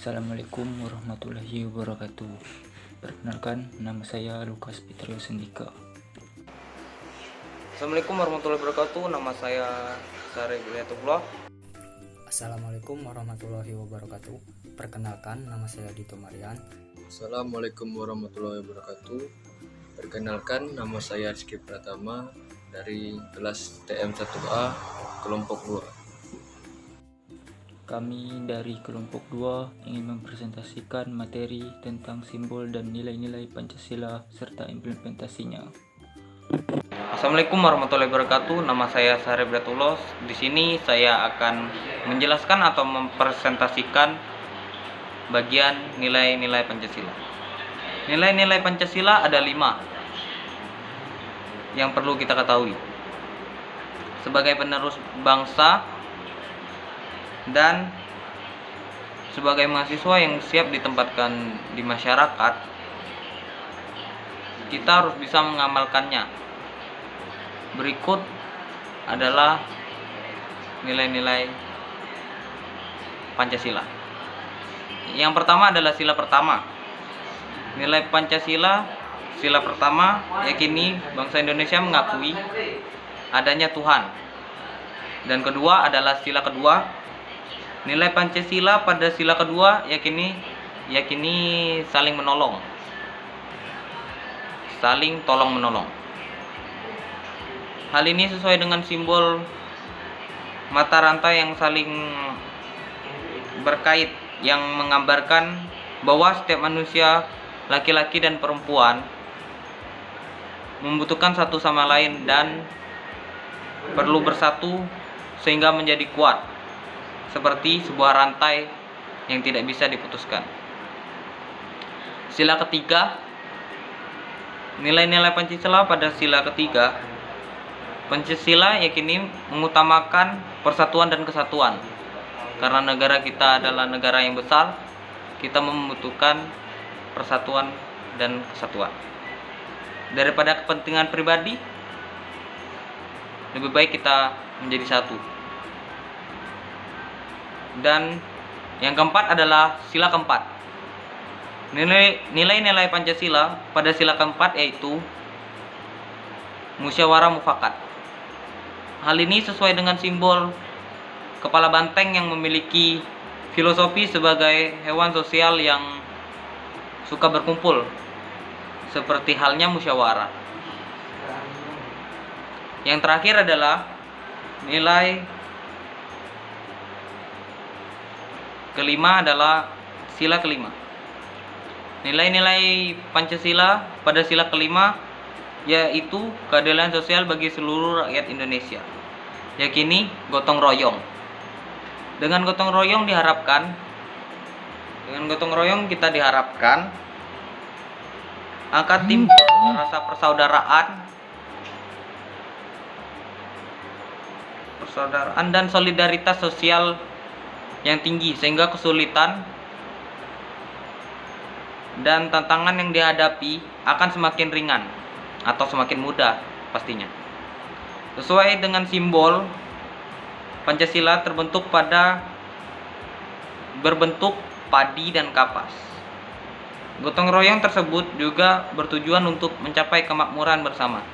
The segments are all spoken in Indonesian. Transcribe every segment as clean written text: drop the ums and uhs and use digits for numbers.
Assalamualaikum warahmatullahi wabarakatuh. Perkenalkan, nama saya Lukas Petrio Sendika. Assalamualaikum warahmatullahi wabarakatuh. Nama saya Sarif Liatullah. Assalamualaikum warahmatullahi wabarakatuh. Perkenalkan, nama saya Dito Marian. Assalamualaikum warahmatullahi wabarakatuh. Perkenalkan, nama saya Rizky Pratama dari kelas TM1A kelompok 2. Kami dari kelompok 2 ingin mempresentasikan materi tentang simbol dan nilai-nilai Pancasila serta implementasinya. Assalamualaikum warahmatullahi wabarakatuh. Nama saya Sarif Liatullah. Di sini saya akan menjelaskan atau mempresentasikan bagian nilai-nilai Pancasila. Nilai-nilai Pancasila ada 5 yang perlu kita ketahui. Sebagai penerus bangsa dan sebagai mahasiswa yang siap ditempatkan di masyarakat, kita harus bisa mengamalkannya. Berikut adalah nilai-nilai Pancasila. Yang pertama adalah sila pertama. Nilai Pancasila, sila pertama, yakini bangsa Indonesia mengakui adanya Tuhan. Dan kedua adalah sila kedua. Nilai Pancasila pada sila kedua yakini saling menolong. Saling tolong menolong. Hal ini sesuai dengan simbol mata rantai yang saling berkait yang menggambarkan bahwa setiap manusia, laki-laki dan perempuan, membutuhkan satu sama lain dan perlu bersatu sehingga menjadi kuat, seperti sebuah rantai yang tidak bisa diputuskan. Sila ketiga, nilai-nilai Pancasila pada sila ketiga. Pancasila yakini mengutamakan persatuan dan kesatuan. Karena negara kita adalah negara yang besar, kita membutuhkan persatuan dan kesatuan. Daripada kepentingan pribadi, lebih baik kita menjadi satu. Dan yang keempat adalah sila keempat. Nilai-nilai Pancasila pada sila keempat yaitu musyawarah mufakat. Hal ini sesuai dengan simbol kepala banteng yang memiliki filosofi sebagai hewan sosial yang suka berkumpul, seperti halnya musyawarah. Yang terakhir adalah nilai kelima adalah sila kelima. Nilai-nilai Pancasila pada sila kelima yaitu keadilan sosial bagi seluruh rakyat Indonesia. Yakini gotong royong. Dengan gotong royong kita diharapkan akan timbul rasa persaudaraan dan solidaritas sosial yang tinggi, sehingga kesulitan dan tantangan yang dihadapi akan semakin ringan atau semakin mudah pastinya. Sesuai dengan simbol, Pancasila berbentuk padi dan kapas. Gotong royong tersebut juga bertujuan untuk mencapai kemakmuran bersama.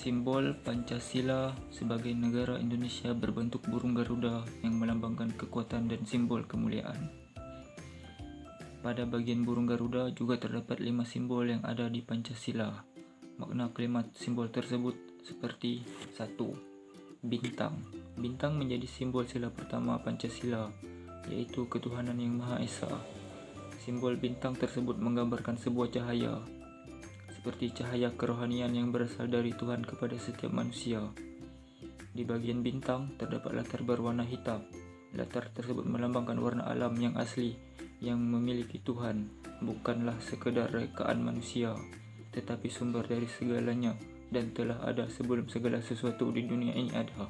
Simbol Pancasila sebagai negara Indonesia berbentuk burung Garuda yang melambangkan kekuatan dan simbol kemuliaan. Pada bagian burung Garuda juga terdapat 5 simbol yang ada di Pancasila. Makna kalimat simbol tersebut seperti 1. Bintang. Bintang menjadi simbol sila pertama Pancasila, yaitu ketuhanan yang Maha Esa. Simbol bintang tersebut menggambarkan sebuah cahaya, seperti cahaya kerohanian yang berasal dari Tuhan kepada setiap manusia. Di bagian bintang terdapat latar berwarna hitam. Latar tersebut melambangkan warna alam yang asli yang memiliki Tuhan, bukanlah sekedar rekaan manusia, tetapi sumber dari segalanya dan telah ada sebelum segala sesuatu di dunia ini ada.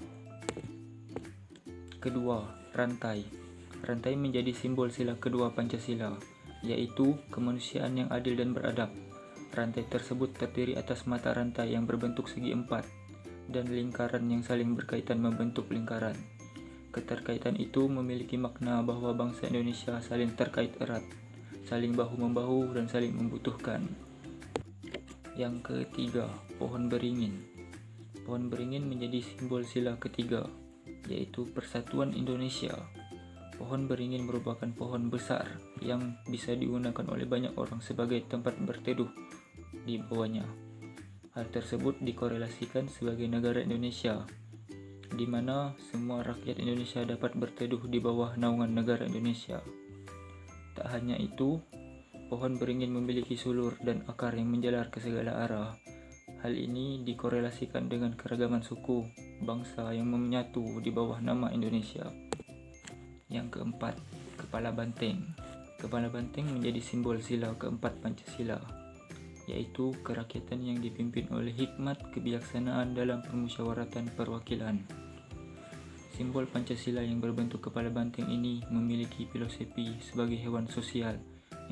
Kedua, rantai. Rantai menjadi simbol sila kedua Pancasila, yaitu kemanusiaan yang adil dan beradab. Rantai tersebut terdiri atas mata rantai yang berbentuk segi empat dan lingkaran yang saling berkaitan membentuk lingkaran. Keterkaitan itu memiliki makna bahwa bangsa Indonesia saling terkait erat, saling bahu-membahu dan saling membutuhkan. Yang ketiga, pohon beringin. Pohon beringin menjadi simbol sila ketiga, yaitu Persatuan Indonesia. Pohon beringin merupakan pohon besar yang bisa digunakan oleh banyak orang sebagai tempat berteduh di bawahnya. Hal tersebut dikorelasikan sebagai negara Indonesia, di mana semua rakyat Indonesia dapat berteduh di bawah naungan negara Indonesia. Tak hanya itu, pohon beringin memiliki sulur dan akar yang menjalar ke segala arah. Hal ini dikorelasikan dengan keragaman suku, bangsa yang menyatu di bawah nama Indonesia. Yang keempat, kepala banteng. Kepala banteng menjadi simbol sila keempat Pancasila, yaitu kerakyatan yang dipimpin oleh hikmat kebijaksanaan dalam permusyawaratan perwakilan. Simbol Pancasila yang berbentuk kepala banteng ini memiliki filosofi sebagai hewan sosial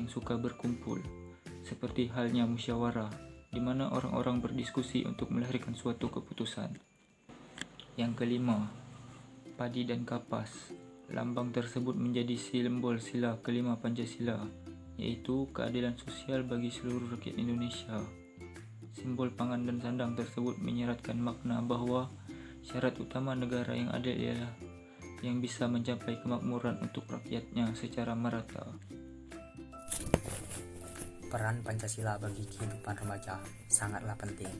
yang suka berkumpul, seperti halnya musyawarah, di mana orang-orang berdiskusi untuk melahirkan suatu keputusan. Yang kelima, padi dan kapas. Lambang tersebut menjadi simbol sila kelima Pancasila, yaitu keadilan sosial bagi seluruh rakyat Indonesia. Simbol pangan dan sandang tersebut menyeratkan makna bahwa syarat utama negara yang adil ialah yang bisa mencapai kemakmuran untuk rakyatnya secara merata. Peran Pancasila bagi kehidupan remaja sangatlah penting,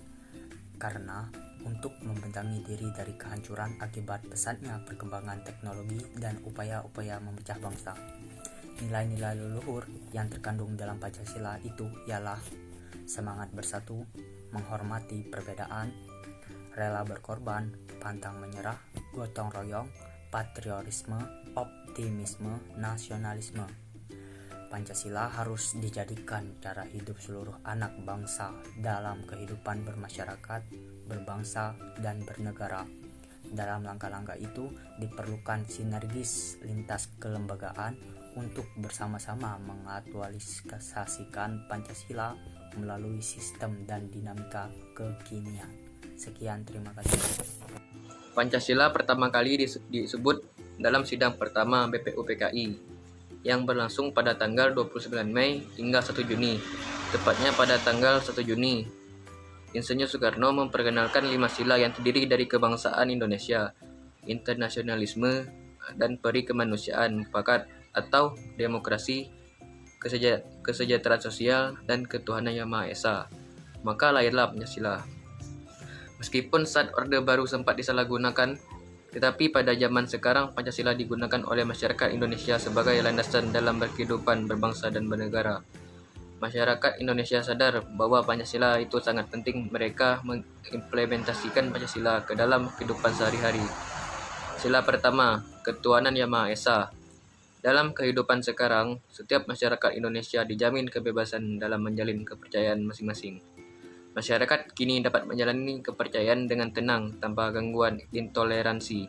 karena untuk membentengi diri dari kehancuran akibat pesatnya perkembangan teknologi dan upaya-upaya memecah bangsa. Nilai-nilai leluhur yang terkandung dalam Pancasila itu ialah semangat bersatu, menghormati perbedaan, rela berkorban, pantang menyerah, gotong royong, patriotisme, optimisme, nasionalisme. Pancasila harus dijadikan cara hidup seluruh anak bangsa dalam kehidupan bermasyarakat, berbangsa, dan bernegara. Dalam langkah-langkah itu diperlukan sinergis lintas kelembagaan untuk bersama-sama mengaktualisasikan Pancasila melalui sistem dan dinamika kekinian. Sekian, terima kasih. Pancasila pertama kali disebut dalam sidang pertama BPUPKI yang berlangsung pada tanggal 29 Mei hingga 1 Juni, tepatnya pada tanggal 1 Juni. Insinyur Soekarno memperkenalkan 5 sila yang terdiri dari kebangsaan Indonesia, internasionalisme, dan peri kemanusiaan mufakat atau demokrasi, kesejahteraan sosial, dan ketuhanan yang Maha Esa. Maka lahirlah Pancasila. Meskipun saat Orde Baru sempat disalahgunakan, tetapi pada zaman sekarang Pancasila digunakan oleh masyarakat Indonesia sebagai landasan dalam berkehidupan berbangsa dan bernegara. Masyarakat Indonesia sadar bahwa Pancasila itu sangat penting mereka mengimplementasikan Pancasila ke dalam kehidupan sehari-hari. Sila pertama, ketuhanan yang Maha Esa. Dalam kehidupan sekarang, setiap masyarakat Indonesia dijamin kebebasan dalam menjalin kepercayaan masing-masing. Masyarakat kini dapat menjalani kepercayaan dengan tenang tanpa gangguan intoleransi.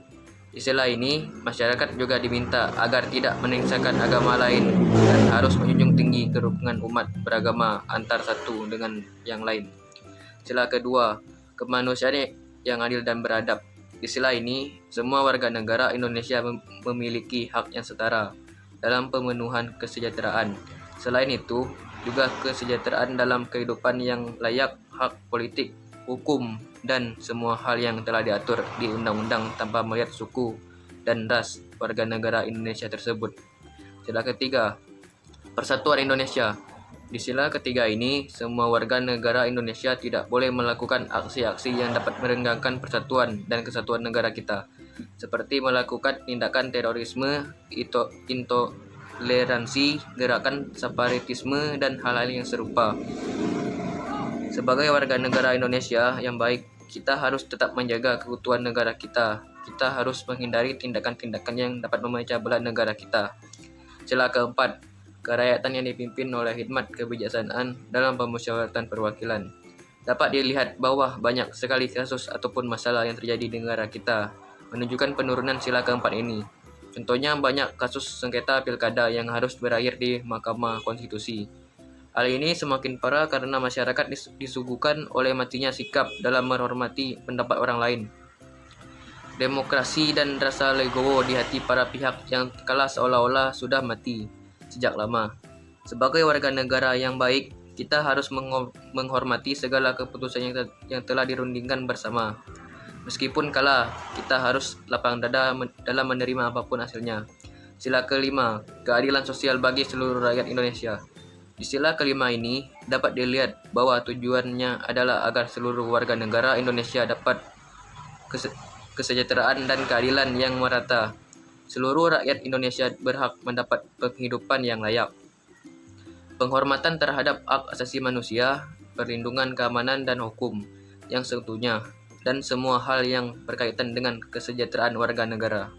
Di sela ini, masyarakat juga diminta agar tidak meninggikan agama lain dan harus menjunjung tinggi kerukunan umat beragama antar satu dengan yang lain. Sila kedua, kemanusiaan yang adil dan beradab. Di sila ini, semua warga negara Indonesia memiliki hak yang setara dalam pemenuhan kesejahteraan. Selain itu, juga kesejahteraan dalam kehidupan yang layak, hak politik, hukum, dan semua hal yang telah diatur di undang-undang tanpa melihat suku dan ras warga negara Indonesia tersebut. Sila ketiga, Persatuan Indonesia. Di sila ketiga ini, semua warga negara Indonesia tidak boleh melakukan aksi-aksi yang dapat merenggangkan persatuan dan kesatuan negara kita, seperti melakukan tindakan terorisme, intoleransi, gerakan separatisme, dan hal-hal yang serupa. Sebagai warga negara Indonesia yang baik, kita harus tetap menjaga keutuhan negara kita. Kita harus menghindari tindakan-tindakan yang dapat memecah belah negara kita. Sila keempat, kerakyatan yang dipimpin oleh hikmat kebijaksanaan dalam permusyawaratan perwakilan. Dapat dilihat bahwa banyak sekali kasus ataupun masalah yang terjadi di negara kita menunjukkan penurunan sila keempat ini. Contohnya banyak kasus sengketa pilkada yang harus berakhir di Mahkamah Konstitusi. Hal ini semakin parah karena masyarakat disuguhkan oleh matinya sikap dalam menghormati pendapat orang lain. demokrasi dan rasa legowo di hati para pihak yang kala seolah-olah sudah mati sejak lama. Sebagai warga negara yang baik, kita harus menghormati segala keputusan yang telah dirundingkan bersama. Meskipun kalah, kita harus lapang dada dalam menerima apapun hasilnya. Sila kelima, keadilan sosial bagi seluruh rakyat Indonesia. Di sila kelima ini dapat dilihat bahwa tujuannya adalah agar seluruh warga negara Indonesia dapat kesejahteraan dan keadilan yang merata. Seluruh rakyat Indonesia berhak mendapat penghidupan yang layak. Penghormatan terhadap hak asasi manusia, perlindungan keamanan dan hukum yang seutuhnya, dan semua hal yang berkaitan dengan kesejahteraan warga negara.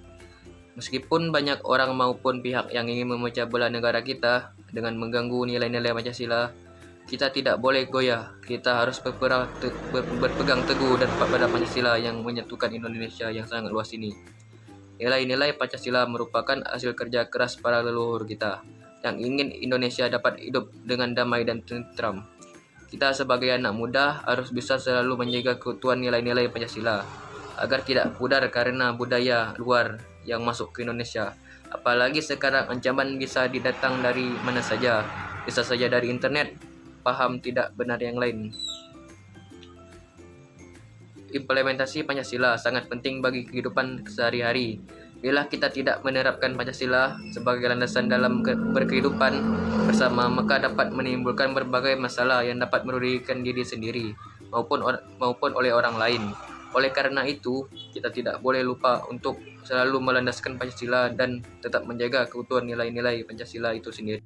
Meskipun banyak orang maupun pihak yang ingin memecah belah negara kita dengan mengganggu nilai-nilai Pancasila, kita tidak boleh goyah. Kita harus berpegang teguh dan pada Pancasila yang menyatukan Indonesia yang sangat luas ini. Nilai-nilai Pancasila merupakan hasil kerja keras para leluhur kita yang ingin Indonesia dapat hidup dengan damai dan tentram. Kita sebagai anak muda harus bisa selalu menjaga keutuhan nilai-nilai Pancasila agar tidak pudar karena budaya luar yang masuk ke Indonesia. Apalagi sekarang ancaman bisa didatang dari mana saja, bisa saja dari internet, paham tidak benar yang lain. Implementasi Pancasila sangat penting bagi kehidupan sehari-hari. Bila kita tidak menerapkan Pancasila sebagai landasan dalam berkehidupan bersama, maka dapat menimbulkan berbagai masalah yang dapat merugikan diri sendiri maupun oleh orang lain. Oleh karena itu, kita tidak boleh lupa untuk selalu melandaskan Pancasila dan tetap menjaga keutuhan nilai-nilai Pancasila itu sendiri.